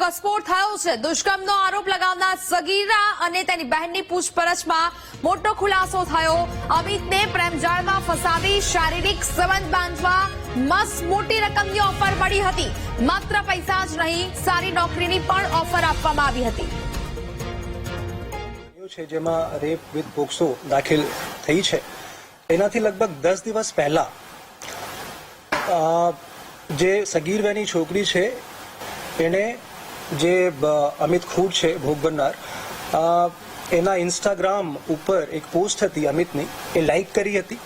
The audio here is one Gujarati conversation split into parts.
ઘસફોડ થયો છે। દુષ્કર્મનો આરોપ લગાવનાર સગીરા અને તેની બહેનની પૂછપરછમાં મોટો ખુલાસો થયો। અમિતને પ્રેમજાળમાં ફસાવી શારીરિક સંબંધ બાંધવા મોટી રકમની ઓફર મળી હતી। માત્ર પૈસા જ નહીં, સારી નોકરીની પણ ઓફર આપવામાં આવી હતી। જેમાં રેપ વિથ પોક્સો દાખલ થઈ છે, એનાથી લગભગ 10 દિવસ પહેલા જે સગીર વયની છોકરી છે એને જે અમિત ખૂટ છે ભોગ બનનાર, એના ઇન્સ્ટાગ્રામ ઉપર એક પોસ્ટ હતી અમિતની, એ લાઈક કરી હતી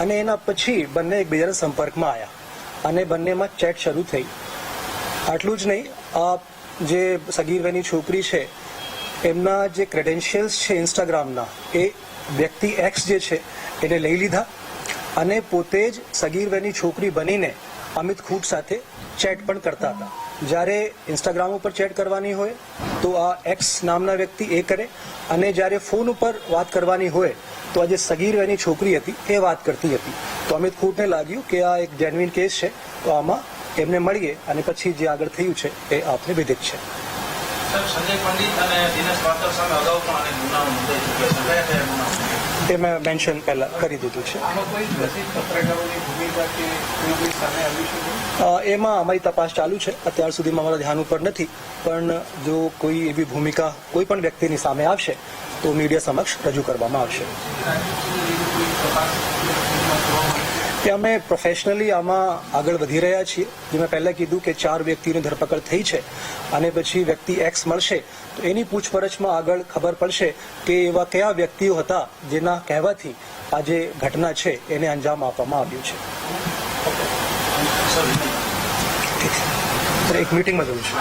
અને એના પછી બંને એકબીજાના સંપર્કમાં આવ્યા અને બંનેમાં ચેટ શરૂ થઈ। આટલું જ નહીં, જે સગીર વયની છોકરી છે એમના જે ક્રેડેન્શિયલ્સ છે ઇન્સ્ટાગ્રામના, એ વ્યક્તિ એક્સ જે છે એને લઈ લીધા અને પોતે જ સગીર વયની છોકરી બનીને અમિત ખૂટ સાથે ચેટ પણ કરતા હતા। જ્યારે ઇન્સ્ટાગ્રામ ઉપર ચેટ કરવાની હોય તો આ એક્સ નામના વ્યક્તિ એ કરે અને જ્યારે ફોન ઉપર વાત કરવાની હોય તો આ જે સગીર વયની છોકરી હતી એ વાત કરતી હતી। તો અમિત ખૂટને લાગ્યું કે આ એક જેન્યુઇન કેસ છે, તો આમાં એમને મળીએ અને પછી જે આગળ થયું છે એ આપને વિદિત છે। સંજય પંડિત અને દિનેશ પાત્ર સામે અગાઉ પણ અનેક ગુનાઓ નોંધાઈ ચૂક્યા છે, એ મેં મેન્શન પહેલા કરી દીધું છે। એમાં અમારી તપાસ ચાલુ છે, અત્યાર સુધીમાં અમારા ધ્યાન ઉપર નથી, પણ જો કોઈ એવી ભૂમિકા કોઈ પણ વ્યક્તિની સામે આવશે તો મીડિયા સમક્ષ રજૂ કરવામાં આવશે। કે અમે પ્રોફેશનલી આમાં આગળ વધી રહ્યા છીએ। જે મેં પહેલાં કીધું કે 4 વ્યક્તિની ધરપકડ થઈ છે અને પછી વ્યક્તિ એક્સ મળશે તો એની પૂછપરછમાં આગળ ખબર પડશે કે એવા કયા વ્યક્તિઓ હતા જેના કહેવાથી આ જે ઘટના છે એને અંજામ આપવામાં આવ્યું છે। એક મિટિંગમાં જવું છે।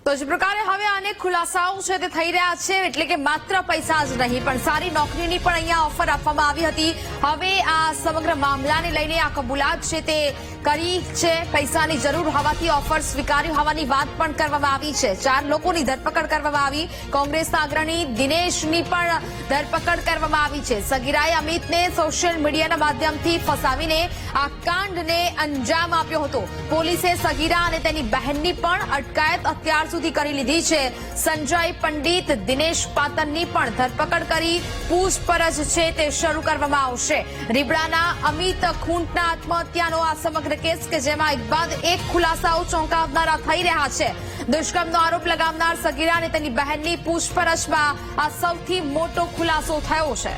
તો જે પ્રકારે હવે અનેક ખુલાસાઓ છે તે થઈ રહ્યા છે, એટલે કે માત્ર પૈસા જ નહીં પણ સારી નોકરીની પણ અહીંયા ઓફર આપવામાં આવી હતી। હવે આ સમગ્ર મામલાને લઈને આ કબૂલાત છે તે કરી છે। પૈસાની જરૂર હોવાથી ઓફર સ્વીકાર્યું હોવાની વાત પણ કરવામાં આવી છે। 4 લોકોની ધરપકડ કરવામાં આવી। કોંગ્રેસના અગ્રણી દિનેશની પણ ધરપકડ કરવામાં આવી છે। સગીરાએ અમિતને સોશિયલ મીડિયાના માધ્યમથી ફસાવીને આ કાંડને અંજામ આપ્યો હતો। પોલીસે સગીરા અને તેની બહેનની પણ અટકાયત અત્યાર સુધી કરી લીધી છે। સંજય પંડિત, દિનેશ પાતનની પણ ધરપકડ કરી પૂછપરછ છે તે શરૂ કરવામાં આવશે। રીબડાના અમિત ખૂંટના આત્મહત્યાનો આ સમગ્ર કેસ કે જેમાં એક બાદ એક ખુલાસાઓ ચોંકાવનારા થઈ રહ્યા છે। દુષ્કર્મનો આરોપ લગાવનાર સગીરા અને તેની બહેનની પૂછપરછમાં આ સૌથી મોટો ખુલાસો થયો છે।